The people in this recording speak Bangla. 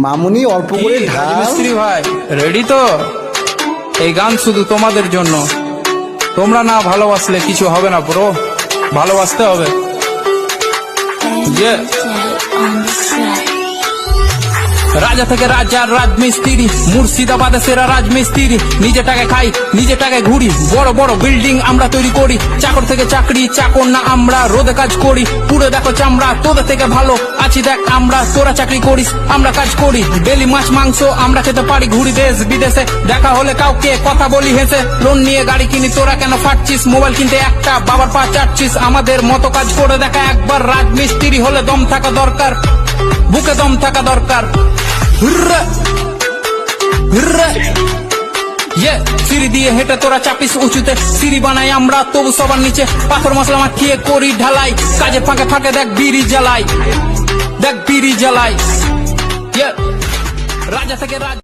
মামুনি অল্প করে ঢাল। মিস্ত্রি ভাই রেডি তো? এই গান শুধু তোমাদের জন্য। তোমরা না ভালোবাসলে কিছু হবে না ব্রো, ভালোবাসতে হবে। রাজা থেকে রাজার রাজমিস্ত্রি, মুর্শিদাবাদে সেরা রাজমিস্ত্রি। নিজে টাকা খাই, নিজে টাকায় ঘুরি, বড় বড় বিল্ডিং আমরা তৈরি করি। চাকর থেকে চাকরি, চাকর না আমরা, রোদে কাজ করি, পুরো দেখো চামড়া। তোদের থেকে ভালো আছি দেখ আমরা, তোরা চাকরি করিস আমরা কাজ করি। ডেলি মাছ মাংস আমরা খেতে পারি, ঘুরি দেশ বিদেশে। দেখা হলে কাউকে কথা বলি হেসে। লোন নিয়ে গাড়ি কিনি, তোরা কেন ফাটছিস? মোবাইল কিনতে একটা বাবার পা চাটছিস। আমাদের মতো কাজ করে দেখা একবার। রাজমিস্ত্রি হলে দম থাকা দরকার, বুকে দম থাকা দরকার। সিঁড়ি দিয়ে হেঁটে তোরা চাপিস উঁচুতে, সিঁড়ি বানাই আমরা তবু সবার নিচে। পাথর মশলা মাখিয়ে করি ঢালাই, কাজে ফাঁকে ফাঁকে দেখ বিড়ি জ্বালাই, দেখ বিড়ি জ্বালাই। রাজা থেকে রাজ